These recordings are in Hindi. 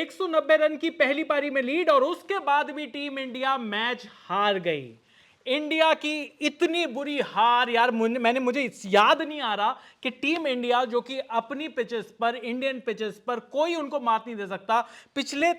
190 रन की पहली पारी में लीड और उसके बाद भी टीम इंडिया मैच हार गई। इंडिया की इतनी बुरी हार यार, मुझे याद नहीं आ रहा कि टीम इंडिया जो कि अपनी पिचेस पर, इंडियन पिचेस पर कोई उनको मात नहीं दे सकता। पिछले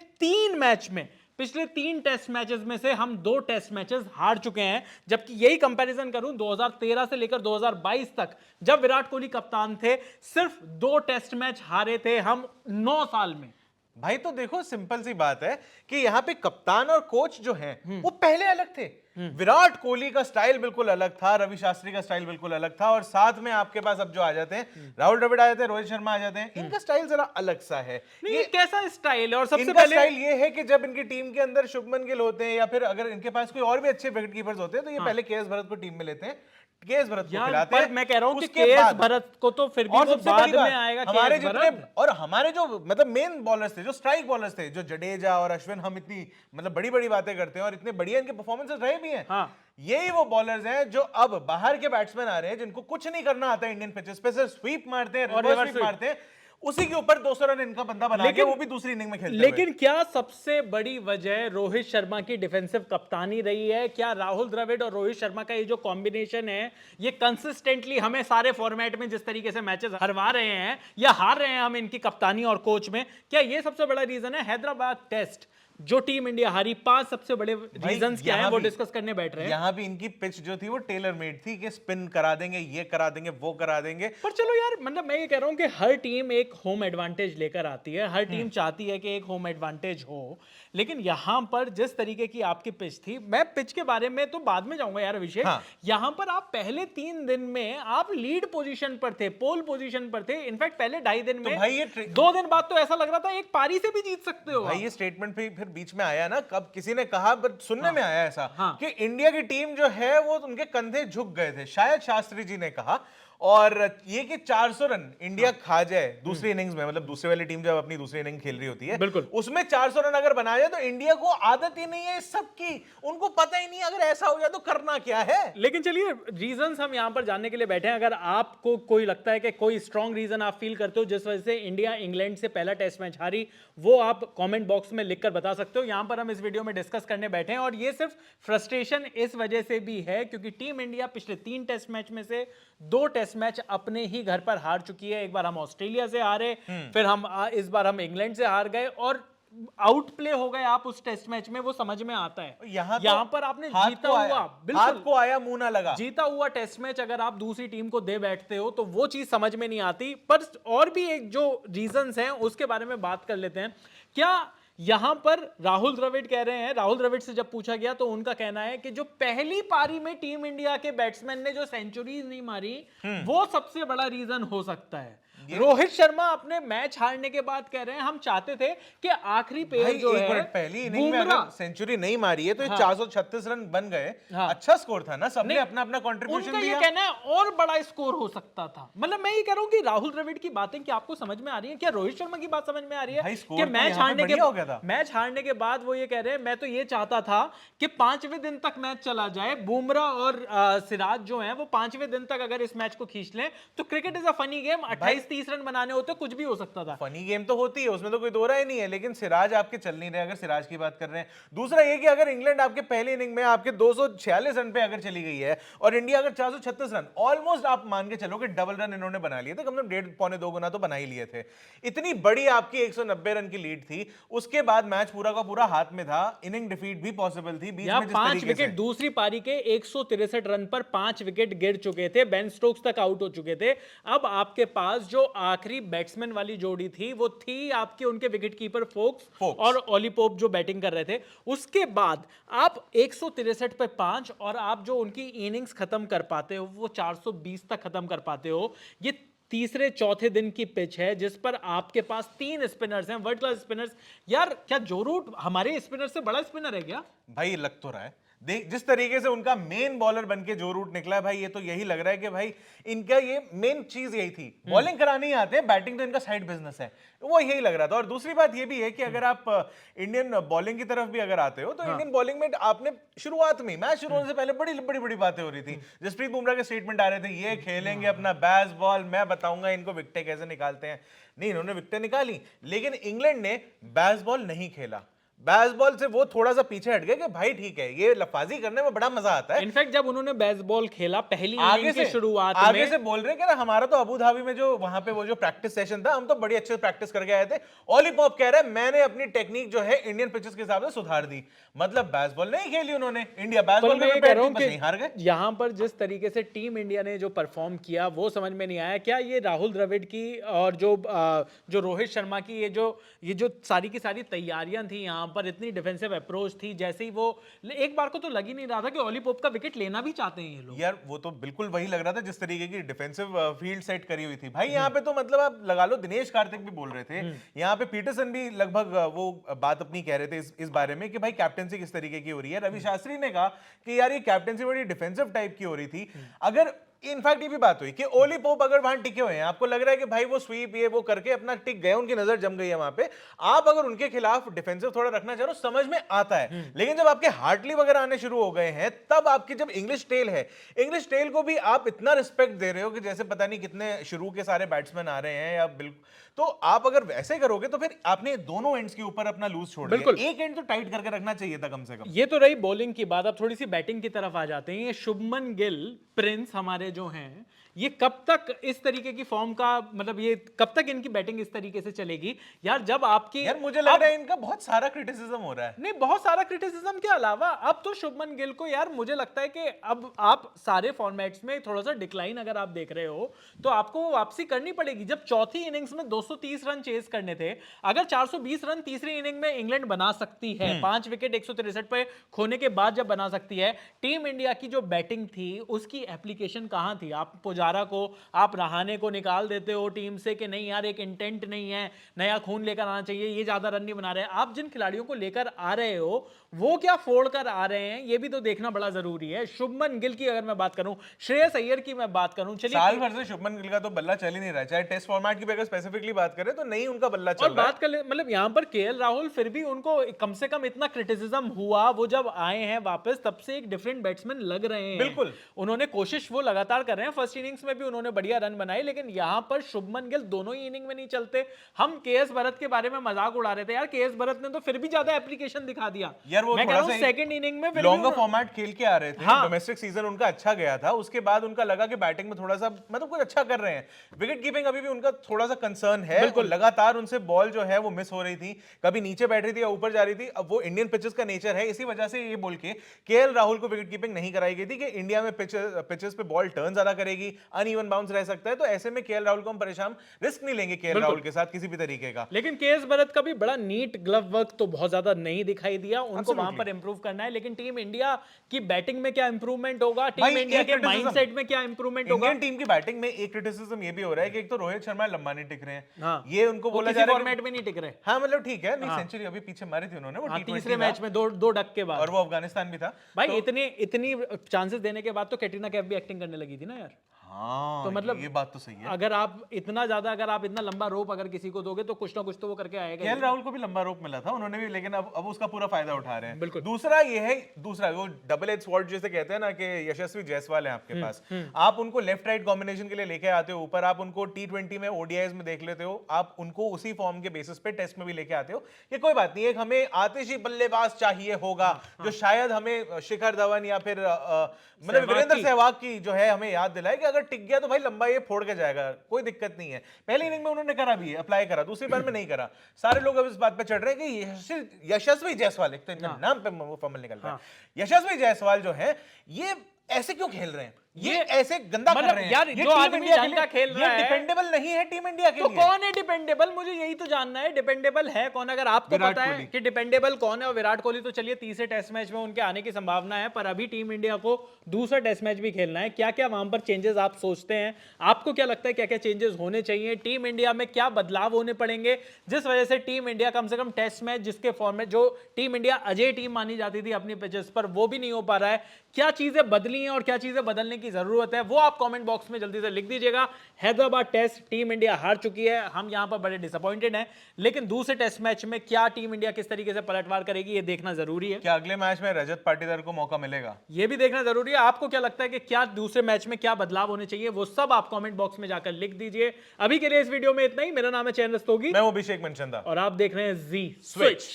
तीन टेस्ट मैचेस में से हम 2 टेस्ट मैचेस हार चुके हैं, जबकि यही कंपैरिजन करूं 2013 से लेकर 2022 तक, जब विराट कोहली कप्तान थे, सिर्फ 2 टेस्ट मैच हारे थे हम 9 साल में। भाई तो देखो, सिंपल सी बात है कि यहाँ पे कप्तान और कोच जो हैं वो पहले अलग थे। विराट कोहली का स्टाइल बिल्कुल अलग था, रवि शास्त्री का स्टाइल बिल्कुल अलग था, और साथ में आपके पास अब जो आ जाते हैं, राहुल द्रविड़ आ जाते हैं, रोहित शर्मा आ जाते हैं, इनका स्टाइल जरा अलग सा है। ये कैसा स्टाइल है? और सबसे इनका पहले स्टाइल ये है कि जब इनकी टीम के अंदर शुभमन गिल होते हैं या फिर अगर इनके पास कोई और भी अच्छे विकेट कीपर्स होते हैं, तो ये पहले केएस भरत को टीम में लेते हैं, केएस भरत को खिलाते हैं। मैं कह रहा हूं कि उसके केएस बाद भरत को तो फिर भी और वो सबसे बाद बड़ी में बात, आएगा हमारे केएस जितने भरत। और हमारे जो मतलब मेन बॉलर्स थे, जो स्ट्राइक बॉलर्स थे, जो जडेजा और अश्विन, हम इतनी मतलब बड़ी बड़ी बातें करते हैं और इतने बढ़िया इनके परफॉर्मेंसेस रहे भी हैं। हाँ। यही वो बॉलर्स हैं जो अब बाहर के बैट्समैन आ रहे हैं, जिनको कुछ नहीं करना आता है इंडियन पिचेस पे, सिर्फ स्वीप मारते हैं, और रिवर्स रिवर्स स्वीप मारते हैं, उसी के ऊपर 200 रन इनका बंदा बना के वो भी दूसरी इनिंग में खेलते हुए। लेकिन क्या सबसे बड़ी वजह रोहित शर्मा की डिफेंसिव कप्तानी रही है? क्या राहुल द्रविड़ और रोहित शर्मा का ये जो कॉम्बिनेशन है, ये कंसिस्टेंटली हमें सारे फॉर्मेट में जिस तरीके से मैचेस हरवा रहे हैं या हार रहे हैं हम इनकी कप्तानी और कोच में, क्या ये सबसे बड़ा रीजन है? हैदराबाद टेस्ट जो टीम इंडिया हारी, 5 सबसे बड़े रीजंस क्या हैं वो डिस्कस करने बैठ रहे हैं। यहाँ भी इनकी पिच जो थी वो टेलर मेड थी कि स्पिन करा देंगे, ये करा देंगे, वो करा देंगे। पर चलो यार, मतलब मैं ये कह रहा हूं कि हर टीम एक होम एडवांटेज लेकर आती है, हर टीम चाहती है कि एक होम एडवांटेज हो, लेकिन यहां पर जिस तरीके की आपकी पिच थी, मैं पिच के बारे में तो बाद में जाऊंगा यार अभिषेक। हाँ। यहां पर आप पहले 3 दिन में आप लीड पोजीशन पर थे, पोल पोजीशन पर थे, इनफैक्ट पहले 2.5 दिन में, भाई ये 2 दिन बाद तो ऐसा लग रहा था एक पारी से भी जीत सकते हो भाई आप। ये स्टेटमेंट फिर बीच में आया ना, कब किसी ने कहा, बट सुनने में आया ऐसा हाँ। कि इंडिया की टीम जो है वो उनके कंधे झुक गए थे, शायद शास्त्री जी ने कहा। और ये कि 400 रन इंडिया खा जाए दूसरी इनिंग्स में, मतलब दूसरी वाली टीम जब अपनी दूसरी इनिंग खेल रही होती है, बिल्कुल, उसमें 400 रन अगर बना जाए, तो इंडिया को आदत ही नहीं है इस सब की, उनको पता ही नहीं अगर ऐसा हो जाए तो करना क्या है। लेकिन चलिए, रीजंस हम यहां पर जानने के लिए बैठे हैं। अगर आपको कोई लगता है कि कोई स्ट्रॉन्ग रीजन आप फील करते हो जिस वजह से इंडिया इंग्लैंड से पहला टेस्ट मैच हारी, वो आप कमेंट बॉक्स में लिखकर बता सकते हो। यहां पर हम इस वीडियो में डिस्कस करने बैठे हैं, और ये सिर्फ फ्रस्ट्रेशन इस वजह से भी है क्योंकि टीम इंडिया पिछले 3 टेस्ट मैच में से 2 टेस्ट मैच अपने ही घर पर हार चुकी है। एक बार हम ऑस्ट्रेलिया से हारे, फिर हम इस बार हम इंग्लैंड से हार गए और आउट प्ले हो गए आप उस टेस्ट मैच में, वो समझ में आता है। यहाँ पर आपने जीता हुआ, बिल्कुल हाथ को आया मुंह ना लगा, जीता हुआ टेस्ट मैच अगर आप दूसरी टीम को दे बैठते हो तो वो चीज समझ में नहीं आती। पर और भी एक जो रीजंस हैं उसके बारे में बात कर लेते हैं। क्या यहां पर राहुल द्रविड़ कह रहे हैं, राहुल द्रविड़ से जब पूछा गया तो उनका कहना है कि जो पहली पारी में टीम इंडिया के बैट्समैन ने जो सेंचुरीज नहीं मारी, वो सबसे बड़ा रीजन हो सकता है। रोहित शर्मा अपने मैच हारने के बाद कह रहे हैं हम चाहते थे कि आखिरी पेयर जो है, पहली इनिंग में अगर सेंचुरी नहीं मारी है तो 436 रन बन गए। अच्छा स्कोर था ना, सबने अपना अपना कंट्रीब्यूशन दिया। उनका ये कहना है और बड़ा स्कोर हो सकता था। मतलब मैं ये कह रहा हूं कि राहुल द्रविड़ की बातें क्या आपको समझ में आ रही है? क्या रोहित शर्मा की बात समझ में आ रही है कि मैच हारने के बाद वो ये कह रहे हैं मैं तो ये चाहता था कि 5वें दिन तक मैच चला जाए, बुमराह और सिराज जो है वो 5वें दिन तक अगर इस मैच को खींच लें तो cricket is a funny game, 28-30 run बनाने होते कुछ भी हो सकता था। फनी गेम तो होती है, उसमें तो कोई दो राय नहीं है, लेकिन सिराज आपके चल नहीं रहे अगर सिराज की बात कर रहे हैं। दूसरा ये कि अगर इंग्लैंड आपके पहली इनिंग में आपके 246 रन पे अगर चली गई है और इंडिया अगर 436 रन, ऑलमोस्ट आप मान के चलो कि डबल रन इन्होंने बना लिए थे, कम से कम 1.5-2 गुना तो बना ही लिए थे। इतनी बड़ी आपकी 190 रन की लीड थी, उसके बाद मैच पूरा का पूरा हाथ में था, इनिंग डिफीट भी पॉसिबल थी। बीच में 5 विकेट दूसरी पारी के 163 रन पर 5 विकेट गिर चुके थे, बेन स्टोक्स तक आउट हो चुके थे। अब आपके पास जो आखिरी बैट्समैन वाली जोड़ी थी वो थी आपके उनके विकेटकीपर फोक्स और ओली पोप जो बैटिंग कर रहे थे। उसके बाद आप 163 पे 5 और आप जो उनकी इनिंग्स खत्म कर पाते हो वो 420 तक खत्म कर पाते हो। ये तीसरे चौथे दिन की पिच है जिस पर आपके पास 3 स्पिनर्स हैं, वर्ल्ड क्लास स्पिनर्स। यार क्या जो रूट हमारे स्पिनर से बड़ा स्पिनर है क्या? भाई लग तो रहा है, देख जिस तरीके से उनका मेन बॉलर बनके जो रूट निकला है भाई, ये तो यही लग रहा है कि भाई इनका ये मेन चीज यही थी, बॉलिंग कराने ही आते हैं, बैटिंग तो इनका साइड बिजनेस है, वो यही लग रहा था। और दूसरी बात ये भी है कि अगर आप इंडियन बॉलिंग की तरफ भी अगर आते हो तो इंडियन बॉलिंग में आपने शुरुआत में, मैच शुरू होने से पहले बड़ी बड़ी बड़ी बातें हो रही थी। जसप्रीत बुमराह के स्टेटमेंट आ रहे थे, ये खेलेंगे अपना बैस बॉल, मैं बताऊंगा इनको विकेटें कैसे निकालते हैं। नहीं, इन्होंने विकेटें निकाली, लेकिन इंग्लैंड ने बैस बॉल नहीं खेला। बेसबॉल से वो थोड़ा सा पीछे हट गए कि भाई ठीक है, ये लफाजी करने में बड़ा मजा आता है। इनफैक्ट जब उन्होंने बेसबॉल खेला पहली आगे इनिंग से की शुरुआत आगे में, से बोल रहे हैं कि हमारा तो अबू धाबी में जो वहां पे वो जो प्रैक्टिस सेशन था, हम तो बड़ी अच्छे से प्रैक्टिस करके आए थे। ओली पॉप कह रहे हैं मैंने अपनी टेक्निक जो है इंडियन पिचेस के हिसाब से सुधार दी। मतलब बेसबॉल नहीं खेली उन्होंने, इंडिया बेसबॉल मैं ये में कह रहा हूं बस कि नहीं हार गए। यहाँ पर जिस तरीके से टीम इंडिया ने जो परफॉर्म किया वो समझ में नहीं आया। क्या ये राहुल द्रविड़ की और जो रोहित शर्मा की ये जो सारी की सारी तैयारियां थी, यहाँ पर इतनी डिफेंसिव अप्रोच थी, जैसे ही वो एक बार को तो लग ही नहीं रहा था कि ओली पोप का विकेट लेना भी चाहते हैं ये लोग। यार वो तो बिल्कुल वही लग रहा था जिस तरीके की डिफेंसिव फील्ड सेट करी हुई थी भाई। यहाँ पे तो मतलब आप लगा लो, दिनेश कार्तिक भी बोल रहे थे, यहाँ पे पीटरसन भी लगभग वो बात अपनी कह रहे थे इस बारे में कि भाई कैप्टेंसी किस तरीके की हो रही है। रवि शास्त्री ने कहा कि यार ये कैप्टेंसी बड़ी डिफेंसिव टाइप की हो रही थी। अगर इनफैक्ट ये भी बात हुई कि ओली पोप अगर वहां टिके हुए हैं, आपको लग रहा है कि भाई वो स्वीप ये वो करके अपना टिक गए, उनकी नजर जम गई है वहां पे, आप अगर उनके खिलाफ डिफेंसिव थोड़ा रखना चाह रहे हो समझ में आता है। लेकिन जब आपके हार्टली वगैरह आने शुरू हो गए हैं, तब आपकी जब इंग्लिश टेल है, इंग्लिश टेल को भी आप इतना रिस्पेक्ट दे रहे हो कि जैसे पता नहीं कितने शुरू के सारे बैट्समैन आ रहे हैं या बिल्कुल, तो आप अगर वैसे करोगे तो फिर आपने दोनों एंड्स के ऊपर अपना लूज छोड़ दिया। एक एंड तो टाइट करके रखना चाहिए था कम से कम। ये तो रही बॉलिंग की बात। अब थोड़ी सी बैटिंग की तरफ आ जाते हैं। ये शुभमन गिल, प्रिंस हमारे जो हैं, ये कब तक इस तरीके की फॉर्म का, मतलब ये कब तक इनकी बैटिंग इस तरीके से चलेगी यार? जब आपकी, यार मुझे लग रहा है इनका बहुत सारा क्रिटिसिज्म हो रहा है। नहीं, बहुत सारा क्रिटिसिज्म के अलावा अब तो शुभमन गिल को यार मुझे लगता है कि अब आप सारे फॉर्मेट्स में थोड़ा सा डिक्लाइन अगर आप देख रहे हो तो आपको वो वापसी करनी पड़ेगी। जब चौथी इनिंग्स में 230 रन चेस करने थे, अगर 420 रन तीसरी इनिंग में इंग्लैंड बना सकती है, 5 विकेट 163 पे खोने के बाद जब बना सकती है, टीम इंडिया की जो बैटिंग थी उसकी एप्लीकेशन कहां थी? आप पुजारा को, आप रहाने को निकाल देते हो टीम से कि नहीं यार एक इंटेंट नहीं है, नया खून लेकर आना चाहिए, ये ज्यादा रन नहीं बना रहे। आप जिन खिलाड़ियों को लेकर आ रहे हो वो क्या फोड़ कर आ रहे हैं, ये भी तो देखना बड़ा जरूरी है। शुभमन गिल की अगर मैं बात करूं, श्रेयस अय्यर की मैं बात करूं, चलिए साल भर से शुभमन गिल का तो बल्ला चल ही नहीं रहा है। चाहे टेस्ट फॉर्मेट की भी अगर स्पेसिफिकली बात करें तो नहीं उनका बल्ला चल और रहा है। बात कर ले, मतलब यहां पर केएल राहुल फिर भी उनको कम से कम इतना क्रिटिसिज्म हुआ, वो जब आए हैं वापस तब से एक डिफरेंट बैट्समैन लग रहे हैं। बिल्कुल उन्होंने कोशिश वो लगातार कर रहे हैं। फर्स्ट इनिंग्स में भी उन्होंने बढ़िया रन बनाए, लेकिन यहां पर शुभमन गिल दोनों ही इनिंग में नहीं चलते। हम केएस भरत के बारे में मजाक उड़ा रहे थे यार, केएस भरत ने तो फिर भी ज्यादा एप्लीकेशन दिखा दिया यार। वो मैं कह थोड़ा रहा हूं सा सेकंड इनिंग में फिर लॉन्गर फॉर्मेट खेल के आ रहे थे। हाँ। डोमेस्टिक सीजन उनका अच्छा गया था, उसके बाद उनका लगा कि बैटिंग में थोड़ा सा मतलब कुछ अच्छा कर रहे हैं। विकेट कीपिंग अभी भी उनका थोड़ा सा कंसर्न है। बिल्कुल लगातार उनसे बॉल जो है वो मिस हो रही थी, कभी नीचे बैठ रही थी या ऊपर जा रही थी। अब वो इंडियन पिचेस का नेचर है, इसी वजह से ये बोल के केएल राहुल को विकेट कीपिंग नहीं कराई गई थी कि इंडिया में पिचेस पे बॉल टर्न ज्यादा करेगी, अनइवन बाउंस रह सकता है, तो ऐसे में केएल राहुल को हम परेशान रिस्क नहीं लेंगे केएल राहुल के साथ किसी भी तरीके का। लेकिन केएस भरत का भी बड़ा नीट ग्लव वर्क तो बहुत ज्यादा नहीं दिखाई दिया। उनको वहां पर इंप्रूव करना है। लेकिन टीम इंडिया की बैटिंग में क्या इंप्रूवमेंट होगा, टीम इंडिया के माइंडसेट में क्या इंप्रूवमेंट होगा? इंडियन टीम की बैटिंग में एक क्रिटिसिज्म ये भी हो रहा है कि एक तो रोहित शर्मा लंबा नहीं टिक रहे हैं। हाँ। ये उनको बोला जा किसी रहा है फॉर्मेट में नहीं टिक रहे। हाँ मतलब ठीक है, नहीं सेंचुरी अभी पीछे मारी थी उन्होंने, वो T20 तीसरे मैच में दो डक के बाद, और वो अफगानिस्तान भी था भाई। इतनी चांसेस देने के बाद तो कैटरीना कैफ भी एक्टिंग करने लगी थी ना यार। हाँ, तो मतलब ये बात तो सही है। अगर आप इतना ज्यादा, अगर आप इतना लंबा रोप अगर किसी को दोगे तो कुछ ना कुछ तो वो करके आएगा। केएल राहुल को भी लंबा रोप मिला था उन्होंने भी, लेकिन अब उसका पूरा फायदा उठा रहे हैं। बिल्कुल। दूसरा ये है, दूसरा वो डबल एज स्वॉर्ड जैसे कहते हैं ना कि यशस्वी जायसवाल है आपके पास, आप उनको लेफ्ट राइट कॉम्बिनेशन के लिए लेके आते हो ऊपर, आप उनको T20 में ओडीआईज में देख लेते हो, आप उनको उसी फॉर्म के बेसिस पे टेस्ट में भी लेके आते हो। ये कोई बात नहीं, एक हमें आतिशी बल्लेबाज चाहिए होगा जो शायद हमें शिखर धवन या फिर मतलब वीरेंद्र सहवाग की जो है हमें याद दिलाए कि अगर टिक गया तो भाई लंबा ये फोड़ के जाएगा, कोई दिक्कत नहीं है। पहली इनिंग में उन्होंने करा भी है, अप्लाई करा, दूसरी बार में नहीं करा। सारे लोग अब इस बात पे चढ़ रहे हैं कि यशस्वी जायसवाल, एक तो इनका नाम पे वो फमल निकल रहा है, यशस्वी जायसवाल जो है ये ऐसे क्यों खेल रहे हैं? ये ऐसे गंदा कर मतलब रहे हैं यार, ये जो टीम आदमी इंडिया के ढंग का लिए खेल रहा ये है, डिपेंडेबल नहीं है टीम इंडिया के तो लिए। कौन है डिपेंडेबल? मुझे यही तो जानना है, डिपेंडेबल है कौन? अगर आपको विराट पता है कोहली। कि डिपेंडेबल कौन है, और विराट कोहली तो चलिए तीसरे टेस्ट मैच में उनके आने की संभावना है, पर अभी टीम इंडिया को दूसरा टेस्ट मैच भी खेलना है। क्या क्या वहां पर चेंजेस आप सोचते हैं? आपको क्या लगता है क्या क्या चेंजेस होने चाहिए? टीम इंडिया में क्या बदलाव होने पड़ेंगे जिस वजह से टीम इंडिया कम से कम टेस्ट मैच, जिसके फॉर्मेट जो टीम इंडिया अजय टीम मानी जाती थी अपनी पिचेस पर, वो भी नहीं हो पा रहा है? क्या चीजें बदली हैं और क्या चीजें बदलने की जरूरत है, वो आप कमेंट बॉक्स में जल्दी से लिख दीजिएगा। हैदराबाद टेस्ट टीम इंडिया हार चुकी है, हम यहां पर बड़े डिसअपॉइंटेड हैं, लेकिन दूसरे टेस्ट मैच में क्या टीम इंडिया किस तरीके से पलटवार करेगी, ये देखना जरूरी है। क्या अगले मैच में रजत पाटीदार को मौका मिलेगा? ये भी देखना जरूरी है। आपको क्या लगता है कि क्या दूसरे मैच में क्या बदलाव होने चाहिए, वो सब आप कमेंट बॉक्स में जाकर लिख दीजिए। अभी के लिए इस वीडियो में इतना ही। मेरा नाम है चैन रस्तोगी मैं हूं अभिषेक मनचंदा और आप देख रहे हैं जी स्विच।